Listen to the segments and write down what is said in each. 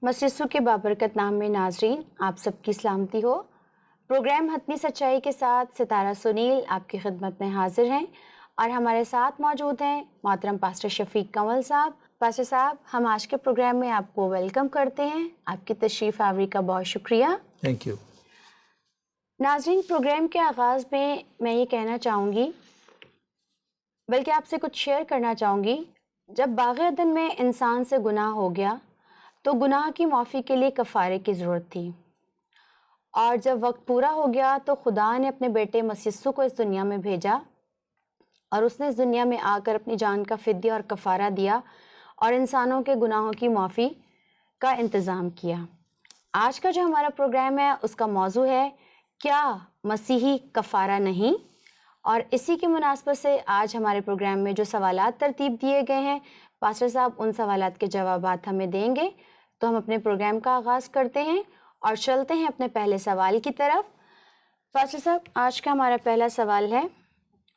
مسجد یسوع کے بابرکت نام میں ناظرین، آپ سب کی سلامتی ہو۔ پروگرام حتمی سچائی کے ساتھ ستارہ سنیل آپ کی خدمت میں حاضر ہیں اور ہمارے ساتھ موجود ہیں محترم پاسٹر شفیق کنول صاحب۔ پاسٹر صاحب، ہم آج کے پروگرام میں آپ کو ویلکم کرتے ہیں۔ آپ کی تشریف آوری کا بہت شکریہ۔ Thank you. ناظرین، پروگرام کے آغاز میں یہ کہنا چاہوں گی، بلکہ آپ سے کچھ شیئر کرنا چاہوں گی۔ جب باغ عدن میں انسان سے گناہ ہو گیا تو گناہ کی معافی کے لیے کفارے کی ضرورت تھی، اور جب وقت پورا ہو گیا تو خدا نے اپنے بیٹے مسیح یسوع کو اس دنیا میں بھیجا، اور اس نے اس دنیا میں آ کر اپنی جان کا فدیہ اور کفارہ دیا اور انسانوں کے گناہوں کی معافی کا انتظام کیا۔ آج کا جو ہمارا پروگرام ہے اس کا موضوع ہے کیا مسیحی کفارہ نہیں؟ اور اسی کی مناسبت سے آج ہمارے پروگرام میں جو سوالات ترتیب دیے گئے ہیں، پاسٹر صاحب ان سوالات کے جوابات ہمیں دیں گے۔ تو ہم اپنے پروگرام کا آغاز کرتے ہیں اور چلتے ہیں اپنے پہلے سوال کی طرف۔ پاسٹر صاحب، آج کا ہمارا پہلا سوال ہے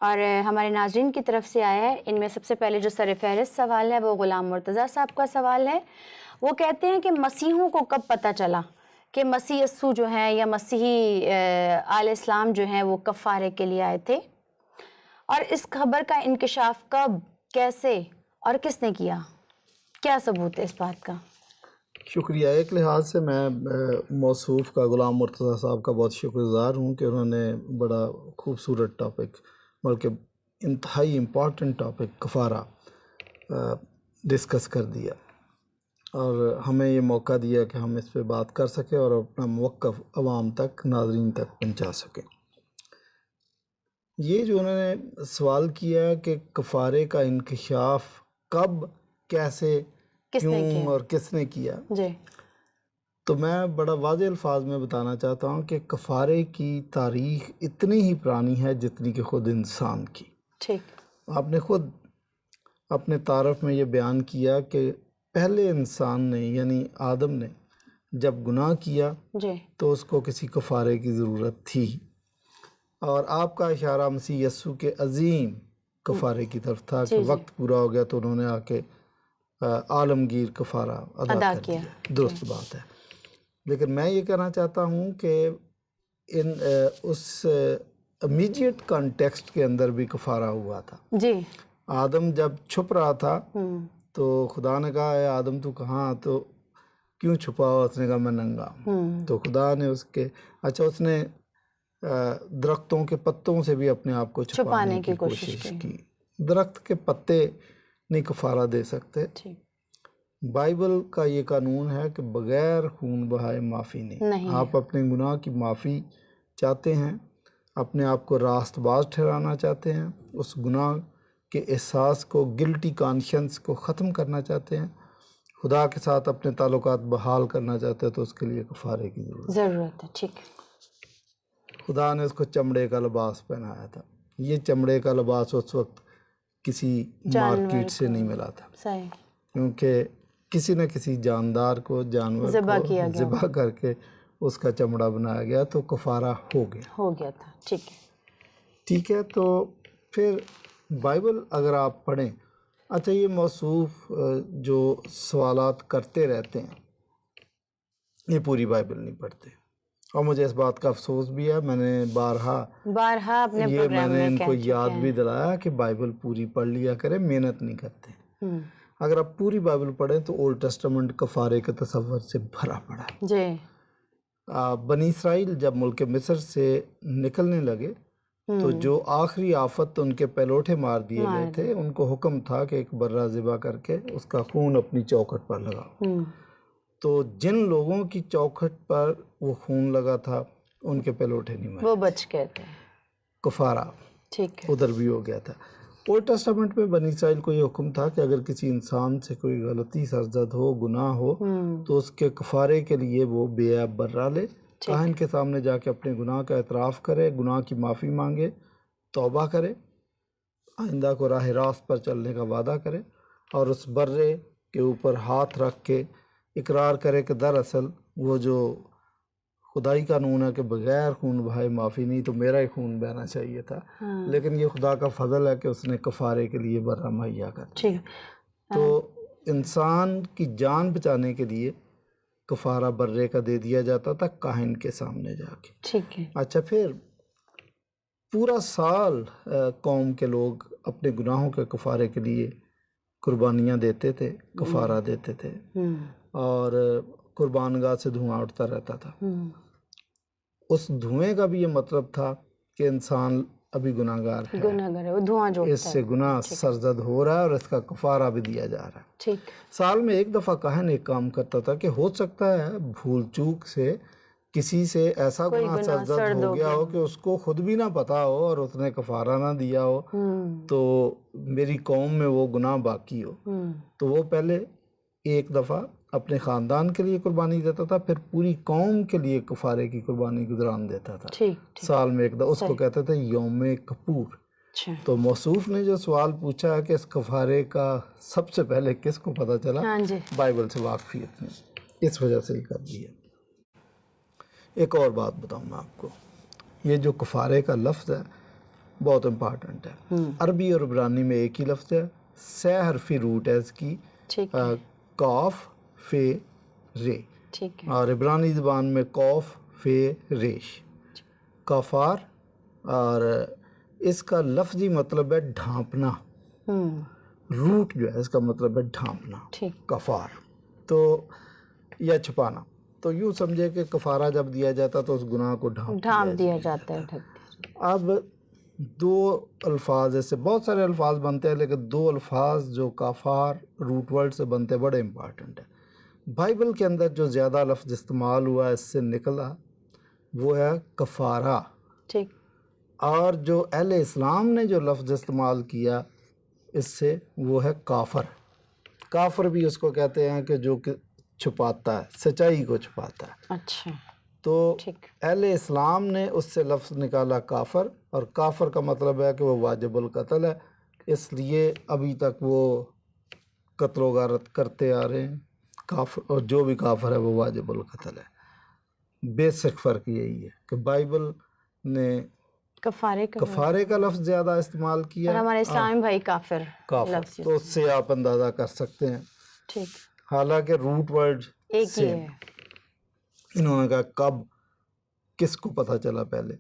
اور ہمارے ناظرین کی طرف سے آیا ہے۔ ان میں سب سے پہلے جو سر فہرست سوال ہے وہ غلام مرتضیٰ صاحب کا سوال ہے۔ وہ کہتے ہیں کہ مسیحوں کو کب پتہ چلا کہ مسیح یسوع جو ہیں یا مسیحی آل اسلام جو ہیں وہ کفارے کے لیے آئے تھے، اور اس خبر کا انکشاف کب، کیسے اور کس نے کیا؟ کیا ثبوت ہے اس بات کا؟ شکریہ۔ ایک لحاظ سے میں موصوف کا غلام مرتضیٰ صاحب کا بہت شکر گزار ہوں کہ انہوں نے بڑا خوبصورت ٹاپک، بلکہ انتہائی امپورٹنٹ ٹاپک کفارہ ڈسکس کر دیا، اور ہمیں یہ موقع دیا کہ ہم اس پہ بات کر سکیں اور اپنا موقف عوام تک، ناظرین تک پہنچا سکیں۔ یہ جو انہوں نے سوال کیا کہ کفارے کا انکشاف کب، کیسے، کیوں اور کس نے کیا، جی، تو میں بڑا واضح الفاظ میں بتانا چاہتا ہوں کہ کفارے کی تاریخ اتنی ہی پرانی ہے جتنی کہ خود انسان کی۔ ٹھیک۔ آپ نے خود اپنے تعارف میں یہ بیان کیا کہ پہلے انسان نے یعنی آدم نے جب گناہ کیا جی، تو اس کو کسی کفارے کی ضرورت تھی، اور آپ کا اشارہ مسیح یسوع کے عظیم کفارے کی طرف تھا کہ وقت پورا ہو گیا تو انہوں نے آ کے عالمگیر کفارہ ادا کر دیا۔ درست بات ہے، لیکن میں یہ کہنا چاہتا ہوں کہ اس امیجیٹ کانٹیکسٹ کے اندر بھی کفارہ ہوا تھا۔ جی، آدم جب چھپ رہا تھا تو خدا نے کہا اے آدم تو کہاں، تو کیوں چھپا ہوا؟ اس نے کہا میں ننگا ہوں۔ تو خدا نے اس نے درختوں کے پتوں سے بھی اپنے آپ کو چھپانے کی کوشش کی۔ درخت کے پتے نہیں کفارہ دے سکتے۔ بائبل کا یہ قانون ہے کہ بغیر خون بہائے معافی نہیں۔ آپ اپنے گناہ کی معافی چاہتے ہیں، اپنے آپ کو راست باز ٹھہرانا چاہتے ہیں، اس گناہ کے احساس کو، گلٹی کانشنس کو ختم کرنا چاہتے ہیں، خدا کے ساتھ اپنے تعلقات بحال کرنا چاہتے ہیں، تو اس کے لیے کفارے کی ضرورت ہے۔ ٹھیک۔ خدا نے اس کو چمڑے کا لباس پہنایا تھا۔ یہ چمڑے کا لباس اس وقت کسی مارکیٹ سے نہیں ملا تھا، کیونکہ کسی نہ کسی جاندار کو، جانور کو ذبح کر کے اس کا چمڑا بنایا گیا، تو کفارہ ہو گیا تھا۔ ٹھیک ہے، ٹھیک ہے۔ تو پھر بائبل اگر آپ پڑھیں، اچھا یہ موصوف جو سوالات کرتے رہتے ہیں یہ پوری بائبل نہیں پڑھتے، اور مجھے اس بات کا افسوس بھی ہے۔ میں نے بارہا اپنے یہ میں نے ان کو یاد بھی دلایا کہ بائبل پوری پڑھ لیا کرے، محنت نہیں کرتے۔ اگر آپ پوری بائبل پڑھیں تو اولڈ ٹیسٹمنٹ کفارے کے تصور سے بھرا پڑا ہے۔ جی، بنی اسرائیل جب ملک مصر سے نکلنے لگے تو جو آخری آفت ان کے پلوٹے مار دیے گئے تھے، ان کو حکم تھا کہ ایک برہ ذبح کر کے اس کا خون اپنی چوکھٹ پر لگاؤ۔ تو جن لوگوں کی چوکھٹ پر وہ خون لگا تھا ان کے پلوٹے نہیں مرے، وہ بچ گئے تھے، کفارہ ادھر بھی ہو گیا تھا۔ اولڈ ٹیسٹمنٹ میں بنی اسرائیل کو یہ حکم تھا کہ اگر کسی انسان سے کوئی غلطی سرزد ہو، گناہ ہو، تو اس کے کفارے کے لیے وہ بے عیب برہ لے، کاہن کے سامنے جا کے اپنے گناہ کا اعتراف کرے، گناہ کی معافی مانگے، توبہ کرے، آئندہ کو راہ راست پر چلنے کا وعدہ کرے، اور اس برے کے اوپر ہاتھ رکھ کے اقرار کرے کہ دراصل وہ جو خدائی قانون ہے کہ بغیر خون بہائے معافی نہیں، تو میرا ہی خون بہنا چاہیے تھا، لیکن یہ خدا کا فضل ہے کہ اس نے کفارے کے لیے برہ مہیا کر دیا۔ تو انسان کی جان بچانے کے لیے کفارہ برے کا دے دیا جاتا تھا کاہن کے سامنے جا کے. ٹھیک ہے. اچھا پھر پورا سال قوم کے لوگ اپنے گناہوں کے کفارے کے لیے قربانیاں دیتے تھے, کفارہ دیتے تھے, اور قربان گاہ سے دھواں اٹھتا رہتا تھا. اس دھوئیں کا بھی یہ مطلب تھا کہ انسان ابھی گناہ گار ہے, وہ دھواں جو اس سے گناہ سرزد ہو رہا ہے اور اس کا کفارہ بھی دیا جا رہا ہے. ٹھیک. سال میں ایک دفعہ کاہن ایک کام کرتا تھا کہ ہو سکتا ہے بھول چوک سے کسی سے ایسا گناہ سرزد ہو گیا ہو کہ اس کو خود بھی نہ پتا ہو اور اس نے کفارہ نہ دیا ہو, تو میری قوم میں وہ گناہ باقی ہو, تو وہ پہلے ایک دفعہ اپنے خاندان کے لیے قربانی دیتا تھا, پھر پوری قوم کے لیے کفارے کی قربانی گزران دیتا تھا. سال میں ایک دفعہ, اس کو کہتے تھے یوم کپور. تو موصوف نے جو سوال پوچھا کہ اس کفارے کا سب سے پہلے کس کو پتہ چلا, بائبل سے واقفیت میں, اس وجہ سے ہی کر دیا. ایک اور بات بتاؤں میں آپ کو, یہ جو کفارے کا لفظ ہے بہت امپارٹنٹ ہے. عربی اور عبرانی میں ایک ہی لفظ ہے, 6 حرفی روٹ ہے اس کی, قاف فے رے, اور عبرانی زبان میں قوف فے ریش, کفار, اور اس کا لفظی مطلب ہے ڈھانپنا. روٹ جو ہے اس کا مطلب ہے ڈھانپنا, کفار, تو یا چھپانا. تو یوں سمجھے کہ کفارہ جب دیا جاتا تو اس گناہ کو ڈھانپ دیا جاتا ہے. اب 2 الفاظ ایسے, بہت سارے الفاظ بنتے ہیں لیکن 2 الفاظ جو کافار روٹ ورڈ سے بنتے ہیں بڑے امپارٹنٹ ہیں. بائبل کے اندر جو زیادہ لفظ استعمال ہوا اس سے نکلا وہ ہے کفارہ, اور جو اہل اسلام نے جو لفظ استعمال کیا اس سے وہ ہے کافر. کافر بھی اس کو کہتے ہیں کہ جو کہ چھپاتا ہے, سچائی کو چھپاتا ہے. اچھا. تو اہل اسلام نے اس سے لفظ نکالا کافر, اور کافر کا مطلب ہے کہ وہ واجب القتل ہے, اس لیے ابھی تک وہ قتل و غارت کرتے آ رہے ہیں. کافر, اور جو بھی کافر ہے وہ واجب القتل ہے. بیسک فرق یہی ہے کہ بائبل نے کفارے کا لفظ زیادہ استعمال کیا, اور ہمارے اسلامی بھائی کافر, تو اس سے آپ اندازہ کر سکتے ہیں. حالانکہ روٹ ورڈ ایک ہی ہے. انہوں نے کہا کب کس کو پتہ چلا پہلے.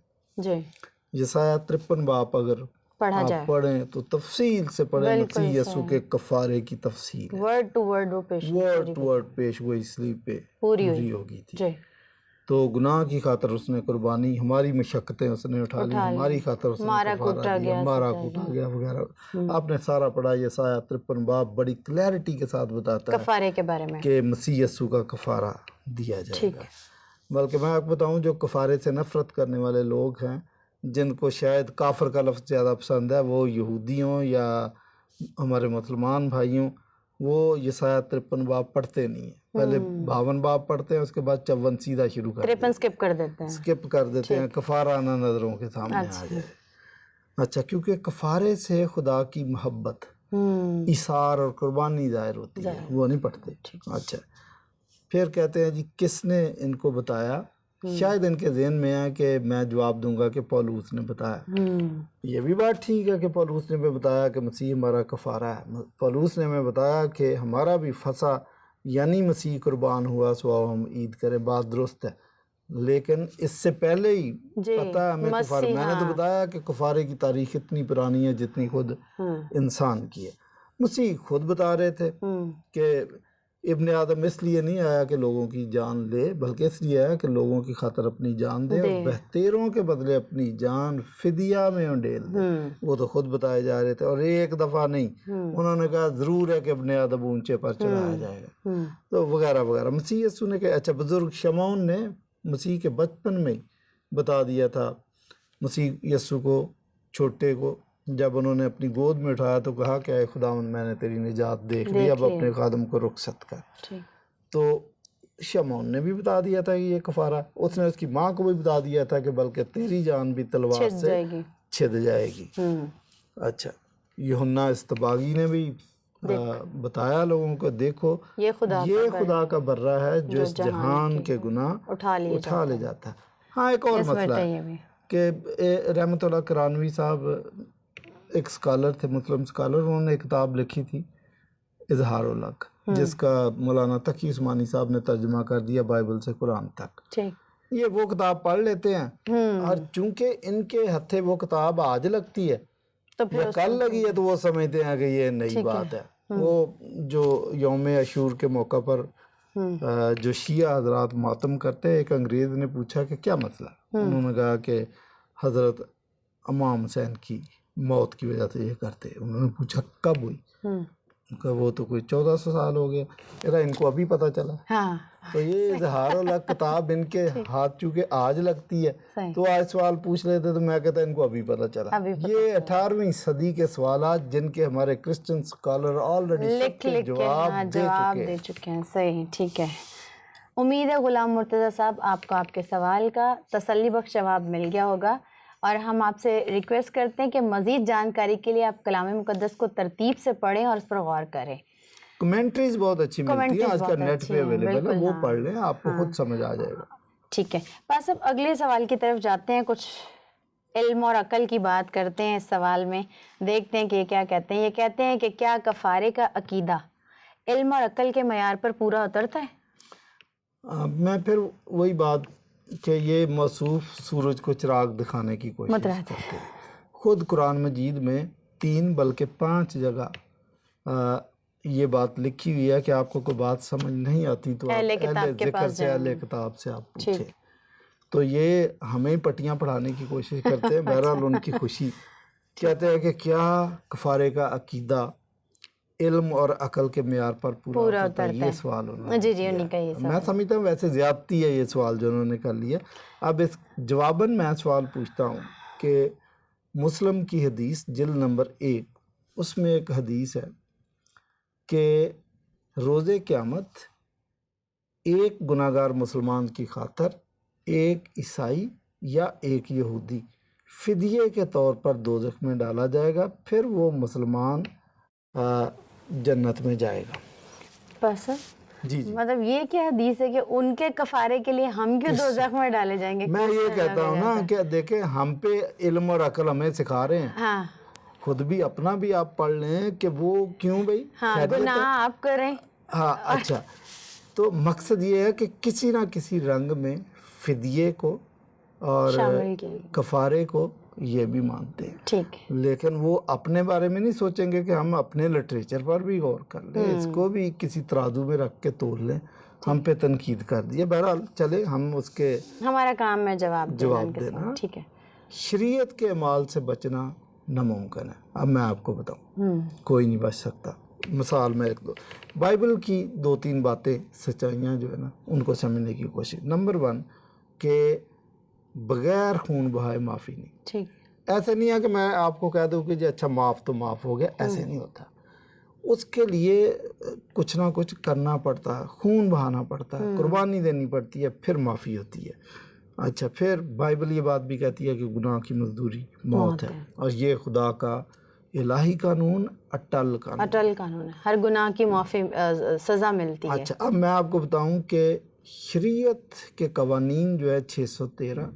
یسایہ 53 باپ اگر آپ پڑھیں تو تفصیل سے پڑھیں, مسیح یسوع کے کفارے کی تفصیل, ورڈ ٹو ورڈ پیش گوئی صلیب پہ پوری ہوگی تھی. تو گناہ کی خاطر اس نے قربانی, ہماری مشقتیں اس نے اٹھا لی, ہماری خاطر اس نے کفارہ دیا, مارا کوٹا گیا وغیرہ. آپ نے سارا پڑھا, یسایہ 53 باپ بڑی کلیئرٹی کے ساتھ بتاتا ہے کفارے کے بارے میں کہ مسیح یسوع کا کفارہ دیا جائے گا. بلکہ میں آپ کو بتاؤں, جو کفارے سے نفرت کرنے والے لوگ ہیں, جن کو شاید کافر کا لفظ زیادہ پسند ہے, وہ یہودیوں یا ہمارے مسلمان بھائیوں, وہ یسایہ 53 باب پڑھتے نہیں ہیں. پہلے 52 باب پڑھتے ہیں, اس کے بعد 54 سیدھا شروع کر دیتے ہیں, 53 سکپ کر دیتے ہیں, کفارہ نہ نظروں کے سامنے آ جائے. اچھا, کیونکہ کفارے سے خدا کی محبت, ایثار اور قربانی ظاہر ہوتی ہے, وہ نہیں پڑھتے. اچھا, پھر کہتے ہیں جی کس نے ان کو بتایا. شاید ان کے ذہن میں ہے کہ میں جواب دوں گا کہ پولوس نے بتایا. یہ بھی بات ٹھیک ہے کہ پولوس نے بھی بتایا کہ مسیح ہمارا کفارہ ہے. پولوس نے ہمیں بتایا کہ ہمارا بھی فسح یعنی مسیح قربان ہوا سو ہم عید کریں, بات درست ہے. لیکن اس سے پہلے ہی پتہ ہے ہمیں کفارہ, میں نے تو بتایا کہ کفارے کی تاریخ اتنی پرانی ہے جتنی خود انسان کی ہے. مسیح خود بتا رہے تھے کہ ابن آدم اس لیے نہیں آیا کہ لوگوں کی جان لے, بلکہ اس لیے آیا کہ لوگوں کی خاطر اپنی جان دے, اور بہتروں کے بدلے اپنی جان فدیہ میں انڈیل دے. وہ تو خود بتائے جا رہے تھے, اور ایک دفعہ نہیں, انہوں نے کہا ضرور ہے کہ ابن آدم اونچے پر چڑھایا جائے گا, تو وغیرہ وغیرہ. مسیح یسوع نے کہا, اچھا بزرگ شمعون نے مسیح کے بچپن میں بتا دیا تھا مسیح یسوع کو, چھوٹے کو, جب انہوں نے اپنی گود میں اٹھایا تو کہا کہ اے خداوند میں نے تیری نجات دیکھ لی, اب اپنے خادم کو رخصت کر. تو شمعون نے بھی بتا دیا تھا کہ یہ کفارہ, اس نے اس کی ماں کو بھی بتا دیا تھا کہ بلکہ تیری جان بھی تلوار سے چھد جائے گی. اچھا, یوحنا استباغی نے بھی بتایا لوگوں کو, دیکھو یہ خدا کا برہ ہے جو اس جہان کے گناہ اٹھا لے جاتا ہے. ہاں, ایک اور مسئلہ ہے کہ رحمت اللہ کرانوی صاحب ایک سکالر تھے, مسلم سکالر, انہوں نے ایک کتاب لکھی تھی اظہار الحق. جس کا مولانا تقی عثمانی صاحب نے ترجمہ کر دیا بائبل سے قرآن تک. یہ وہ کتاب پڑھ لیتے ہیں اور چونکہ ان کے ہتھے وہ کتاب آج لگتی ہے یا کل لگی ہے تو وہ سمجھتے ہیں کہ یہ نئی بات ہے. وہ جو یوم عاشور کے موقع پر جو شیعہ حضرات ماتم کرتے ہیں، ایک انگریز نے پوچھا کہ کیا مسئلہ، انہوں نے کہا کہ حضرت امام حسین کی موت کی وجہ سے یہ کرتے. انہوں نے پوچھا کب ہوئی، کہ وہ تو کوئی 1400 سال ہو گیا. ان کو ابھی پتہ چلا. تو یہ اظہار الحق کتاب ان کے ہاتھ چونکہ آج لگتی ہے تو آج سوال پوچھ لیتے تو میں کہتا ان کو ابھی پتہ چلا. یہ 18ویں صدی کے سوالات جن کے ہمارے کرسچن سکالر آلریڈی سب کے جواب دے چکے ہیں. صحیح، ٹھیک ہے. امید ہے غلام مرتضیٰ صاحب آپ کو آپ کے سوال کا تسلی بخش جواب مل گیا ہوگا، اور ہم آپ سے ریکویسٹ کرتے ہیں کہ مزید جانکاری کے لیے آپ کلام مقدس کو ترتیب سے پڑھیں اور اس پر غور کریں. کمنٹریز بہت اچھی ملتی ہیں آج کل نیٹ پہ اویلیبل ہے، وہ پڑھ لیں، آپ کو خود سمجھ آ جائے گا. ٹھیک ہے، بس اب اگلے سوال کی طرف جاتے ہیں. کچھ علم اور عقل کی بات کرتے ہیں اس سوال میں، دیکھتے ہیں کہ یہ کیا کہتے ہیں. یہ کہتے ہیں کہ کیا کفارے کا عقیدہ علم اور عقل کے معیار پر پورا اترتا ہے؟ میں پھر وہی بات کہ یہ موصوف سورج کو چراغ دکھانے کی کوشش کرتے ہیں. خود قرآن مجید میں 3 بلکہ 5 جگہ یہ بات لکھی ہوئی ہے کہ آپ کو کوئی بات سمجھ نہیں آتی تو اہل ذکر سے، اہل کتاب سے آپ پوچھیں. تو یہ ہمیں پٹیاں پڑھانے کی کوشش کرتے ہیں. بہرحال ان کی خوشی. کہتے ہیں کہ کیا کفارے کا عقیدہ علم اور عقل کے معیار پر پورا ہوتا ہے؟ یہ سوال انہوں نے کیا. میں سمجھتا ہوں ویسے زیادتی ہے یہ سوال جو انہوں نے کر لیا. اب اس جواباً میں سوال پوچھتا ہوں کہ مسلم کی حدیث جلد نمبر 1 اس میں ایک حدیث ہے کہ روز قیامت ایک گناہگار مسلمان کی خاطر ایک عیسائی یا ایک یہودی فدیے کے طور پر دوزخ میں ڈالا جائے گا، پھر وہ مسلمان جنت میں جائے گا. بس جی مطلب یہ کیا حدیث ہے کہ ان کے کفارے کے لیے ہم کیوں دوزخ میں ڈالے جائیں گے؟ میں یہ کہتا ہوں نا کہ دیکھیں ہم پہ علم اور عقل ہمیں سکھا رہے ہیں، خود بھی اپنا بھی آپ پڑھ لیں کہ وہ کیوں بھائی گناہ آپ کریں. اچھا، تو مقصد یہ ہے کہ کسی نہ کسی رنگ میں فدیے کو اور کفارے کو یہ بھی مانتے ہیں. ٹھیک، لیکن وہ اپنے بارے میں نہیں سوچیں گے کہ ہم اپنے لٹریچر پر بھی غور کر لیں، اس کو بھی کسی ترازو میں رکھ کے تول لیں. ہم پہ تنقید کر دیے. بہرحال چلے ہم اس کے ہمارا کام ہے جواب دینا. ٹھیک ہے. شریعت کے اعمال سے بچنا ناممکن ہے. اب میں آپ کو بتاؤں کوئی نہیں بچ سکتا. مثال میں 1-2 بائبل کی 2-3 باتیں سچائیاں جو ہے نا ان کو سمجھنے کی کوشش. نمبر 1 کہ بغیر خون بہائے معافی نہیں. ٹھیک، ایسے نہیں ہے کہ میں آپ کو کہہ دوں کہ جی اچھا معاف تو معاف ہو گیا، ایسے نہیں ہوتا. اس کے لیے کچھ نہ کچھ کرنا پڑتا ہے، خون بہانا پڑتا ہے، قربانی دینی پڑتی ہے، پھر معافی ہوتی ہے. اچھا، پھر بائبل یہ بات بھی کہتی ہے کہ گناہ کی مزدوری موت ہے، اور یہ خدا کا الہی قانون اٹل قانون ہے. ہر گناہ کی معافی سزا ملتی ہے. اچھا، اب میں آپ کو بتاؤں کہ شریعت کے قوانین جو ہے 613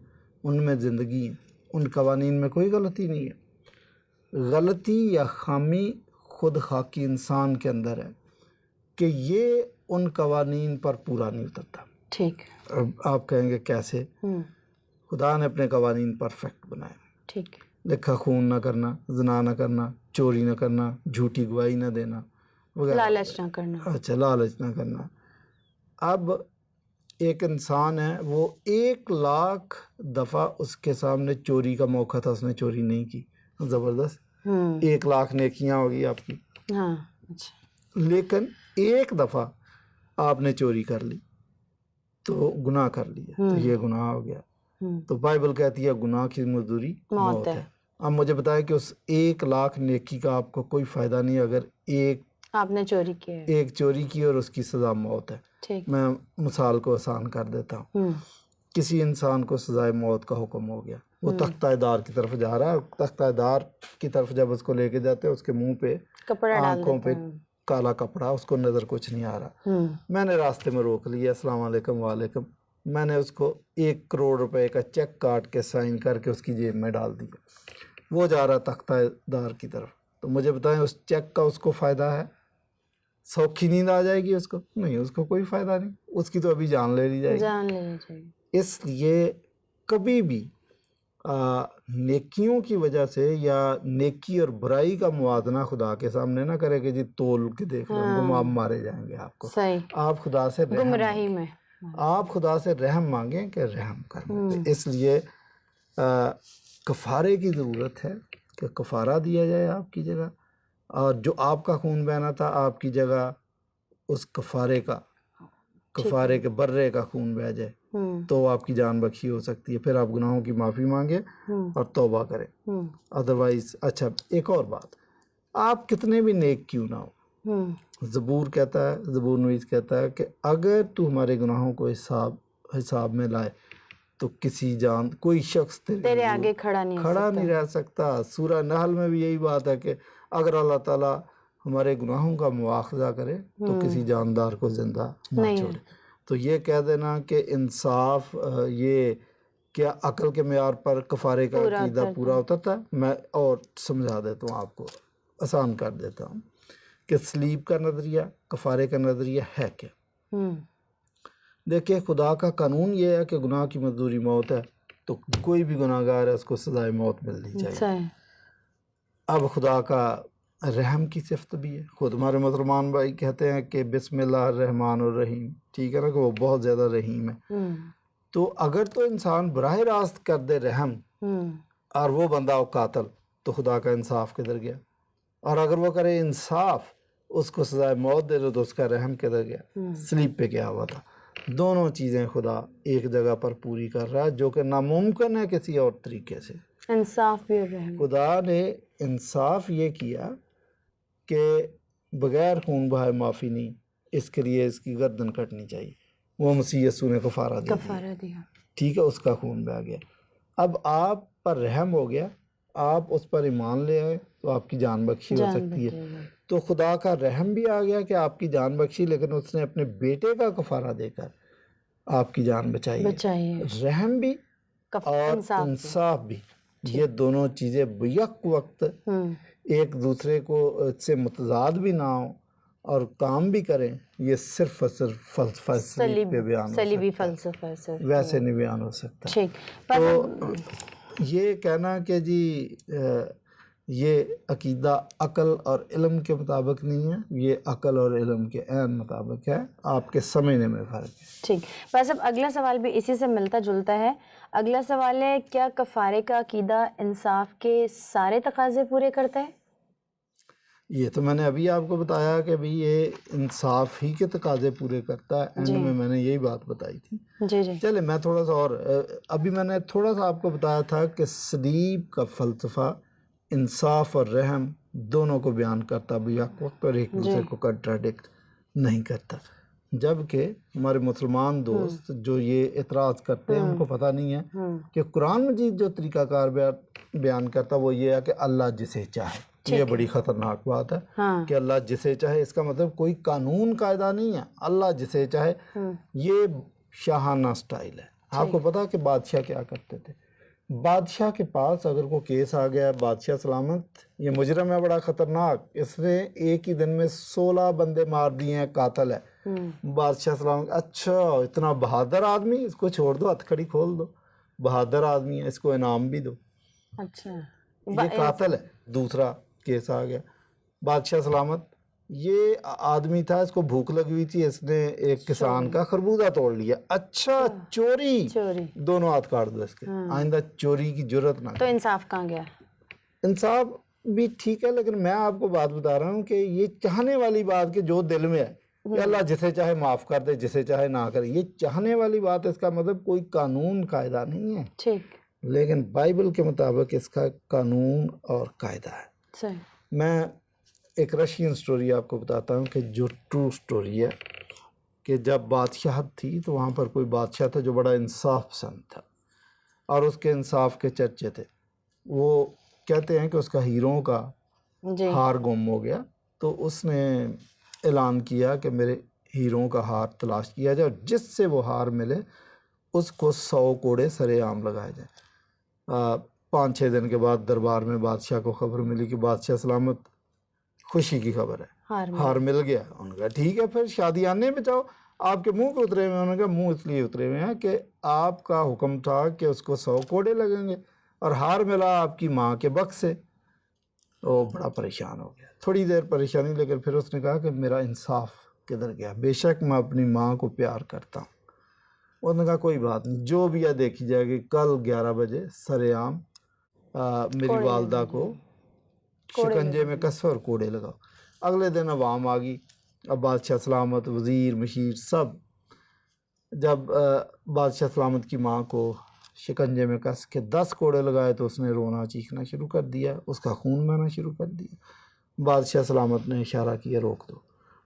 ان میں زندگی ہے. ان قوانین میں کوئی غلطی نہیں ہے. غلطی یا خامی خود خاکی انسان کے اندر ہے کہ یہ ان قوانین پر پورا نہیں اترتا. ٹھیک، اب آپ کہیں گے کیسے؟ خدا نے اپنے قوانین پرفیکٹ بنائے. ٹھیک، لکھا خون نہ کرنا، زنا نہ کرنا، چوری نہ کرنا، جھوٹی گواہی نہ دینا وغیرہ. لالچ نہ کرنا. اچھا، لالچ نہ کرنا. اب ایک انسان ہے، وہ 1,00,000 دفعہ اس کے سامنے چوری کا موقع تھا، اس نے چوری نہیں کی. زبردست. 1,00,000 نیکیاں ہوگی آپ کی. لیکن ایک دفعہ آپ نے چوری کر لی تو گناہ کر لیا تو یہ گناہ ہو گیا. تو بائبل کہتی ہے گناہ کی مزدوری موت ہے. اب مجھے بتائیں کہ اس 1,00,000 نیکی کا آپ کو کوئی فائدہ نہیں اگر آپ نے چوری کی اور اس کی سزا موت ہے. میں مثال کو آسان کر دیتا ہوں. کسی انسان کو سزائے موت کا حکم ہو گیا، وہ تختہ دار کی طرف جا رہا ہے. تختہ دار کی طرف جب اس کو لے کے جاتے ہیں اس کے منہ پہ آنکھوں پہ کالا کپڑا، اس کو نظر کچھ نہیں آ رہا. میں نے راستے میں روک لیا، السلام علیکم. وعلیکم. میں نے اس کو 1 کروڑ روپے کا چیک کاٹ کے سائن کر کے اس کی جیب میں ڈال دیا. وہ جا رہا تختہ دار کی طرف. تو مجھے بتائیں اس چیک کا اس کو فائدہ ہے؟ سوکھی نیند آ جائے گی اس کو؟ نہیں، اس کو کوئی فائدہ نہیں، اس کی تو ابھی جان لے لی جائے گی۔ جان لینی چاہیے۔ اس لیے کبھی بھی نیکیوں کی وجہ سے یا نیکی اور برائی کا موازنہ خدا کے سامنے نہ کرے کہ جی تول کے دیکھ لیں ان کو، آپ مارے جائیں گے آپ کو۔ صحیح، آپ خدا سے رحم گمراہی میں آپ خدا سے رحم مانگیں کہ رحم کر دے۔ اس لیے کفارے کی ضرورت ہے کہ کفارہ دیا جائے آپ کی جگہ، اور جو آپ کا خون بہنا تھا آپ کی جگہ اس کفارے کے برے کا خون بہہ جائے تو آپ کی جان بخشی ہو سکتی ہے۔ پھر آپ گناہوں کی معافی مانگے اور توبہ کریں۔ ادروائز اچھا ایک اور بات، آپ کتنے بھی نیک کیوں نہ ہو، زبور کہتا ہے، زبور نویس کہتا ہے کہ اگر تو ہمارے گناہوں کو حساب میں لائے تو کوئی شخص تیرے آگے کھڑا نہیں رہ سکتا۔ سورہ نحل میں بھی یہی بات ہے کہ اگر اللہ تعالیٰ ہمارے گناہوں کا مواخذہ کرے تو کسی جاندار کو زندہ نہ چھوڑے۔ تو یہ کہہ دینا کہ انصاف یہ کیا عقل کے معیار پر کفارے کا عقیدہ پورا ہوتا تھا؟ میں اور سمجھا دیتا ہوں، آپ کو آسان کر دیتا ہوں کہ سلیب کا نظریہ، کفارے کا نظریہ ہے کیا۔ دیکھیں خدا کا قانون یہ ہے کہ گناہ کی مزدوری موت ہے، تو کوئی بھی گناہ گار ہے اس کو سزائے موت ملنی چاہیے۔ اب خدا کا رحم کی صفت بھی ہے، خود ہمارے مسلمان بھائی کہتے ہیں کہ بسم اللہ الرحمن الرحیم، ٹھیک ہے نا، کہ وہ بہت زیادہ رحیم ہے۔ تو اگر تو انسان براہ راست کر دے رحم اور وہ بندہ وہ قاتل، تو خدا کا انصاف کدھر گیا؟ اور اگر وہ کرے انصاف، اس کو سزائے موت دے دو، تو اس کا رحم کدھر گیا؟ سلیب پہ کیا ہوا تھا؟ دونوں چیزیں خدا ایک جگہ پر پوری کر رہا ہے، جو کہ ناممکن ہے کسی اور طریقے سے۔ انصاف بھی اور رحم۔ خدا نے انصاف یہ کیا کہ بغیر خون بہائے معافی نہیں، اس کے لیے اس کی گردن کٹنی چاہیے۔ وہ مسیح یسوع نے کفارہ دیا، ٹھیک ہے، اس کا خون بہہ گیا۔ اب آپ پر رحم ہو گیا، آپ اس پر ایمان لے آئے تو آپ کی جان بخشی ہو سکتی ہے۔ تو خدا کا رحم بھی آ گیا کہ آپ کی جان بخشی، لیکن اس نے اپنے بیٹے کا کفارہ دے کر آپ کی جان بچائی ہے۔ رحم بھی اور انصاف بھی، یہ دونوں چیزیں بیک وقت ایک دوسرے کو سے متضاد بھی نہ ہوں اور کام بھی کریں، یہ صرف اور صرف فلسفہ پہ بیان صلیبی ہو فلسفہ ہے، سکتا، ویسے نہیں بیان ہو سکتا۔ تو یہ کہنا کہ جی یہ عقیدہ عقل اور علم کے مطابق نہیں ہے، یہ عقل اور علم کے عین مطابق ہے، آپ کے سمجھنے میں فرق ہے۔ ٹھیک، بس اب اگلا سوال بھی اسی سے ملتا جلتا ہے۔ اگلا سوال ہے، کیا کفارے کا عقیدہ انصاف کے سارے تقاضے پورے کرتا ہے؟ یہ تو میں نے ابھی آپ کو بتایا کہ بھی یہ انصاف ہی کے تقاضے پورے کرتا ہے، اینڈ میں نے یہی بات بتائی تھی۔ چلے میں تھوڑا سا اور، ابھی میں نے تھوڑا سا آپ کو بتایا تھا کہ سلیب کا فلسفہ انصاف اور رحم دونوں کو بیان کرتا بھی یک وقت پر، ایک دوسرے کو کنٹراڈکٹ نہیں کرتا، جبکہ ہمارے مسلمان دوست جو یہ اعتراض کرتے ہیں ان کو پتہ نہیں ہے کہ قرآن مجید جو طریقہ کار بیان کرتا وہ یہ ہے کہ اللہ جسے چاہے۔ یہ بڑی خطرناک بات ہے کہ اللہ جسے چاہے، اس کا مطلب کوئی قانون قاعدہ نہیں ہے، اللہ جسے چاہے۔ یہ شاہانہ سٹائل ہے۔ آپ کو پتا کہ بادشاہ کیا کرتے تھے؟ بادشاہ کے پاس اگر کوئی کیس آ گیا، بادشاہ سلامت، یہ مجرم ہے بڑا خطرناک، اس نے ایک ہی دن میں 16 بندے مار دیے ہیں، قاتل ہے، بادشاہ سلامت، اچھا اتنا بہادر آدمی، اس کو چھوڑ دو، ہتھ کڑی کھول دو، بہادر آدمی ہے، اس کو انعام بھی دو۔ اچھا، یہ قاتل ہے۔ دوسرا کیس آ گیا، بادشاہ سلامت، یہ آدمی تھا، اس کو بھوک لگی ہوئی تھی، اس نے ایک کسان کا خربوزہ توڑ لیا، اچھا چوری، دونوں ہاتھ کاٹ دو اس کے، آئندہ چوری کی جرت نہ۔ تو انصاف کہاں گیا؟ انصاف بھی ٹھیک ہے، لیکن میں آپ کو بات بتا رہا ہوں کہ یہ چاہنے والی بات کہ جو دل میں ہے کہ اللہ جسے چاہے معاف کر دے، جسے چاہے نہ کرے، یہ چاہنے والی بات، اس کا مطلب کوئی قانون قاعدہ نہیں ہے، ٹھیک، لیکن بائبل کے مطابق اس کا قانون اور قاعدہ ہے۔ میں ایک رشین سٹوری آپ کو بتاتا ہوں کہ جو ٹرو سٹوری ہے، کہ جب بادشاہت تھی تو وہاں پر کوئی بادشاہ تھا جو بڑا انصاف پسند تھا اور اس کے انصاف کے چرچے تھے۔ وہ کہتے ہیں کہ اس کا ہیروں کا ہار گم ہو گیا، تو اس نے اعلان کیا کہ میرے ہیروں کا ہار تلاش کیا جائے اور جس سے وہ ہار ملے اس کو 100 کوڑے سرے عام لگائے جائیں۔ 5-6 دن کے بعد دربار میں بادشاہ کو خبر ملی کہ بادشاہ سلامت، خوشی کی خبر ہے، ہار مل گیا. انہوں نے کہا ٹھیک ہے پھر شادیانے بچاؤ. آپ کے منہ پہ اترے ہوئے ہیں؟ انہوں نے کہا منہ اس لیے اترے ہوئے ہیں کہ آپ کا حکم تھا کہ اس کو 100 کوڑے لگیں گے اور ہار ملا آپ کی ماں کے بخت سے. وہ بڑا پریشان ہو گیا. تھوڑی دیر پریشانی لیکن پھر اس نے کہا کہ میرا انصاف کدھر گیا؟ بے شک میں اپنی ماں کو پیار کرتا ہوں. انہوں نے کہا کوئی بات نہیں، جو بھی ہے دیکھی جائے گی. کل 11 بجے سر عام میری والدہ کو شکنجے میں کسو اور کوڑے لگاؤ. اگلے دن عوام آ گئی. اب بادشاہ سلامت، وزیر، مشیر سب جب بادشاہ سلامت کی ماں کو شکنجے میں کس کے 10 کوڑے لگائے تو اس نے رونا چیخنا شروع کر دیا، اس کا خون بہنا شروع کر دیا. بادشاہ سلامت نے اشارہ کیا روک دو.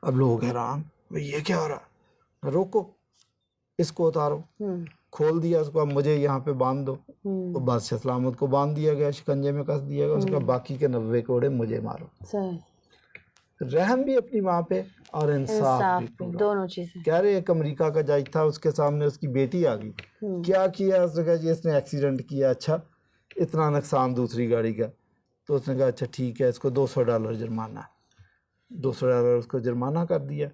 اب لوگ حیران، بھئی یہ کیا ہو رہا؟ روکو، اس کو اتارو. کھول دیا اس کو، اب مجھے یہاں پہ باندھ دو. تو بادشاہ سلامت کو باندھ دیا گیا، شکنجے میں کس دیا گیا. اس کا باقی کے 90 کوڑے مجھے مارو. رحم بھی اپنی ماں پہ اور انصاف بھی پورا. دونوں چیزیں. کہہ رہے ایک امریکہ کا جج تھا، اس کے سامنے اس کی بیٹی آ گئی. کیا کیا؟ اس نے کہا جی اس نے ایکسیڈنٹ کیا. اچھا اتنا نقصان دوسری گاڑی کا. تو اس نے کہا اچھا ٹھیک ہے، اس کو $200 جرمانہ. $200 اس کو جرمانہ کر دیا.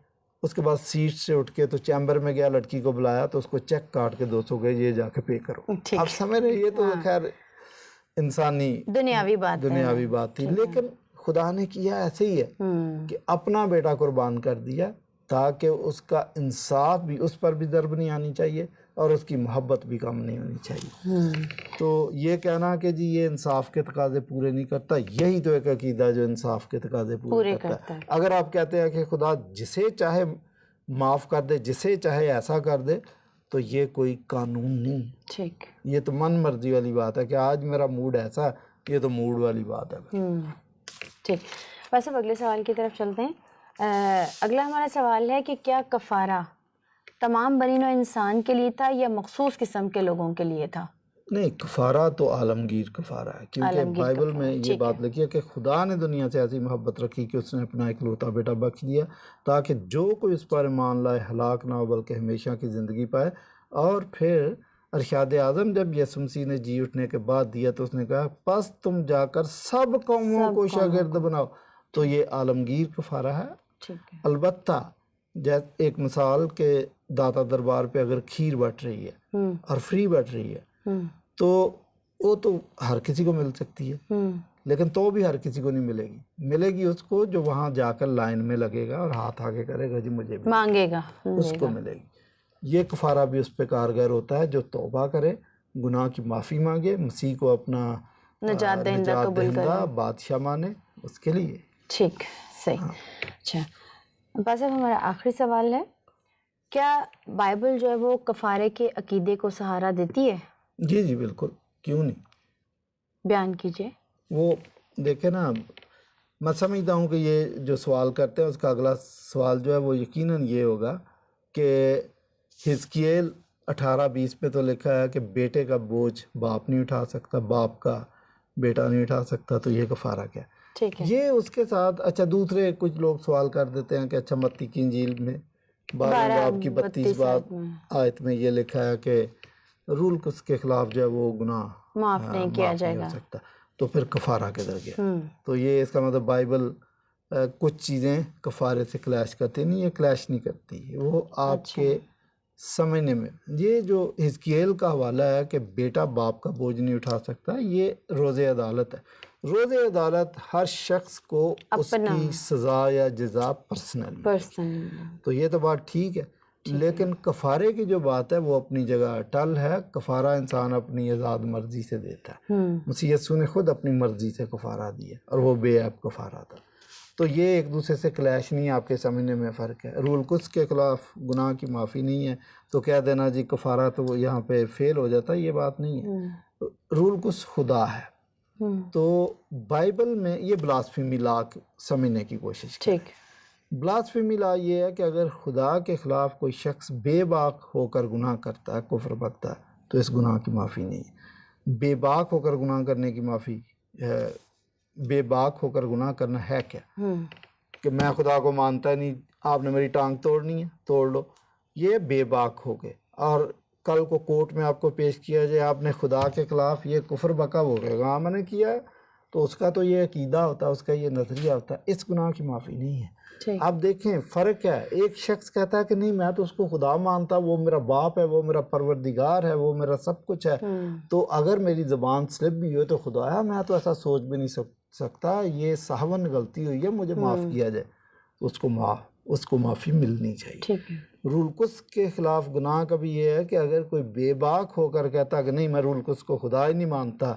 اس کے بعد سیٹ سے اٹھ کے تو چیمبر میں گیا، لڑکی کو بلایا تو اس کو چیک کاٹ کے 200 گئے، یہ جا کے پے کرو. آپ سمجھ رہے، یہ تو خیر انسانی دنیاوی بات تھی. لیکن خدا نے کیا ایسے ہی ہے کہ اپنا بیٹا قربان کر دیا تاکہ اس کا انصاف بھی، اس پر بھی ضرب نہیں آنی چاہیے اور اس کی محبت بھی کم نہیں ہونی چاہیے. تو یہ کہنا کہ جی یہ انصاف کے تقاضے پورے نہیں کرتا، یہی تو ایک عقیدہ جو انصاف کے تقاضے پورے کرتا ہے. اگر آپ کہتے ہیں کہ خدا جسے چاہے معاف کر دے، جسے چاہے ایسا کر دے، تو یہ کوئی قانون نہیں. ٹھیک، یہ تو من مرضی والی بات ہے کہ آج میرا موڈ ایسا ہے. یہ تو موڈ والی بات ہے. ٹھیک. بس اب اگلے سوال کی طرف چلتے ہیں. اگلا ہمارا سوال ہے کہ کیا کفارہ تمام بنی نوع انسان کے لیے تھا یا مخصوص قسم کے لوگوں کے لیے تھا؟ نہیں، کفارہ تو عالمگیر کفارہ ہے، کیونکہ بائبل میں یہ بات لکھی ہے کہ خدا نے دنیا سے ایسی محبت رکھی کہ اس نے اپنا اکلوتا بیٹا بخش دیا تاکہ جو کوئی اس پر ایمان لائے ہلاک نہ ہو بلکہ ہمیشہ کی زندگی پائے. اور پھر ارشاد اعظم جب یسوع مسیح نے جی اٹھنے کے بعد دیا تو اس نے کہا پس تم جا کر سب قوموں کو شاگرد بناؤ. تو یہ عالمگیر کفارہ ہے. البتہ ایک مثال کہ داتا دربار پہ اگر کھیر بٹ رہی ہے اور فری بٹ رہی ہے تو وہ تو ہر کسی کو مل سکتی ہے، لیکن تو بھی ہر کسی کو نہیں ملے گی. ملے گی اس کو جو وہاں جا کر لائن میں لگے گا اور ہاتھ آگے کرے گا، جی مجھے بھی مانگے گا، اس کو ملے گی. یہ کفارہ بھی اس پہ کارگر ہوتا ہے جو توبہ کرے، گناہ کی معافی مانگے، مسیح کو اپنا نجات دہندہ بادشاہ مانے، اس کے لیے. ٹھیک، صحیح. اچھا بس اب ہمارا آخری سوال ہے، کیا بائبل جو ہے وہ کفارے کے عقیدے کو سہارا دیتی ہے؟ جی جی بالکل، کیوں نہیں. بیان کیجئے. وہ دیکھیں نا، میں سمجھتا ہوں کہ یہ جو سوال کرتے ہیں اس کا اگلا سوال جو ہے وہ یقیناً یہ ہوگا کہ حزقیل 18:20 پہ تو لکھا ہے کہ بیٹے کا بوجھ باپ نہیں اٹھا سکتا، باپ کا بیٹا نہیں اٹھا سکتا، تو یہ کفارہ کیا؟ ٹھیک ہے. یہ اس کے ساتھ اچھا دوسرے کچھ لوگ سوال کر دیتے ہیں کہ اچھا متی کی انجیل میں 12 باب کی 32 آیت میں یہ لکھا ہے کہ رول کس کے خلاف جو ہے وہ گناہ معاف نہیں کیا جائے گا، سکتا، تو پھر کفارہ کدھر گیا؟ تو یہ اس کا مطلب بائبل کچھ چیزیں کفارے سے کلیش کرتی نہیں، یہ کلیش نہیں کرتی، وہ آپ کے سمجھنے میں. یہ جو حزقیل کا حوالہ ہے کہ بیٹا باپ کا بوجھ نہیں اٹھا سکتا، یہ روز عدالت ہے. روز عدالت ہر شخص کو اس کی سزا یا جزا پرسنل، تو یہ تو بات ٹھیک ہے. لیکن کفارے کی جو بات ہے وہ اپنی جگہ اٹل ہے. کفارہ انسان اپنی آزاد مرضی سے دیتا ہے. مسیح یسوع نے خود اپنی مرضی سے کفارہ دیا اور وہ بے عیب کفارہ تھا. تو یہ ایک دوسرے سے کلیش نہیں، آپ کے سمجھنے میں فرق ہے. رول قدس کے خلاف گناہ کی معافی نہیں ہے تو کہہ دینا جی کفارہ تو وہ یہاں پہ فیل ہو جاتا ہے، یہ بات نہیں ہے. رول قدس خدا ہے. تو بائبل میں یہ بلاسفیمی لا سمجھنے کی کوشش کریں. بلاسفیمی لا یہ ہے کہ اگر خدا کے خلاف کوئی شخص بے باک ہو کر گناہ کرتا ہے، کفر بکتا ہے، تو اس گناہ کی معافی نہیں ہے. بے باک ہو کر گناہ کرنے کی معافی ہے. بے باک ہو کر گناہ کرنا ہے کیا؟ کہ میں خدا کو مانتا ہی نہیں، آپ نے میری ٹانگ توڑنی ہے توڑ لو، یہ بے باک ہو گئے. اور کل کو کورٹ میں آپ کو پیش کیا جائے آپ نے خدا کے خلاف یہ کفر بکا، ہو گئے گا میں نے کیا ہے تو اس کا تو یہ عقیدہ ہوتا ہے، اس کا یہ نظریہ ہوتا ہے، اس گناہ کی معافی نہیں ہے۔ ٹھیک۔ آپ دیکھیں فرق کیا ہے، ایک شخص کہتا ہے کہ نہیں میں تو اس کو خدا مانتا، وہ میرا باپ ہے، وہ میرا پروردگار ہے، وہ میرا سب کچھ ہے، تو اگر میری زبان سلپ بھی ہوئے تو خدایا میں تو ایسا سوچ بھی نہیں سکتا، یہ سہون غلطی ہوئی ہے، مجھے معاف کیا جائے، اس کو معافی ملنی چاہیے۔ ٹھیک ہے۔ رول قدس کے خلاف گناہ کا بھی یہ ہے کہ اگر کوئی بے باک ہو کر کہتا کہ نہیں میں رول قدس کو خدا ہی نہیں مانتا،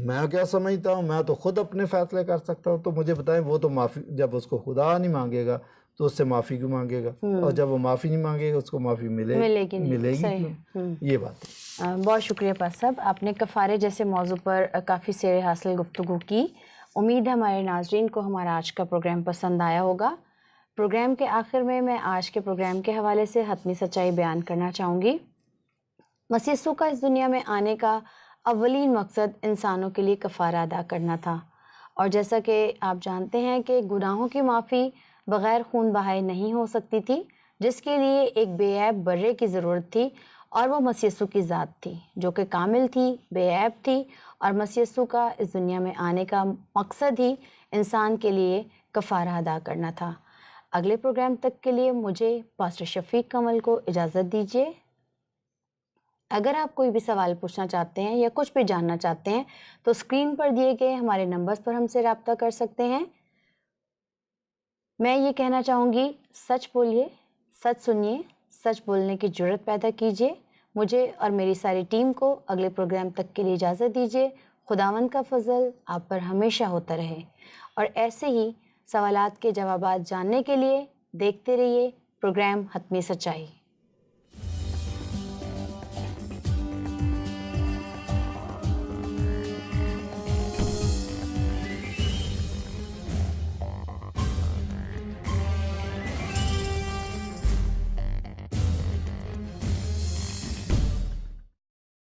میں کیا سمجھتا ہوں، میں تو خود اپنے فیصلے کر سکتا ہوں، تو مجھے بتائیں وہ تو معافی، جب اس کو خدا نہیں مانگے گا تو اس سے معافی کیوں مانگے گا؟ اور جب وہ معافی نہیں مانگے گا اس کو معافی ملے گی کیوں؟ یہ بات ہے۔ بہت شکریہ پاس صاحب، آپ نے کفارے جیسے موضوع پر کافی سیر حاصل گفتگو کی۔ امید ہے ہمارے ناظرین کو ہمارا آج کا پروگرام پسند آیا ہوگا۔ پروگرام کے آخر میں آج کے پروگرام کے حوالے سے حتمی سچائی بیان کرنا چاہوں گی۔ مسیح یسوع کا اس دنیا میں آنے کا اولین مقصد انسانوں کے لیے کفارہ ادا کرنا تھا، اور جیسا کہ آپ جانتے ہیں کہ گناہوں کی معافی بغیر خون بہائے نہیں ہو سکتی تھی، جس کے لیے ایک بے عیب برے کی ضرورت تھی، اور وہ مسیح یسوع کی ذات تھی جو کہ کامل تھی، بے عیب تھی، اور مسیح یسوع کا اس دنیا میں آنے کا مقصد ہی انسان کے لیے کفارہ ادا کرنا تھا۔ اگلے پروگرام تک کے لیے مجھے پاسٹر شفیق کمل کو اجازت دیجیے۔ اگر آپ کوئی بھی سوال پوچھنا چاہتے ہیں یا کچھ بھی جاننا چاہتے ہیں تو اسکرین پر دیے گئے ہمارے نمبرز پر ہم سے رابطہ کر سکتے ہیں۔ میں یہ کہنا چاہوں گی، سچ بولیے، سچ سنیے، سچ بولنے کی جرات پیدا کیجیے۔ مجھے اور میری ساری ٹیم کو اگلے پروگرام تک کے لیے اجازت دیجیے۔ خداوند کا فضل آپ پر ہمیشہ ہوتا رہے، اور ایسے ہی سوالات کے جوابات جاننے کے لیے دیکھتے رہیے پروگرام حتمی سچائی۔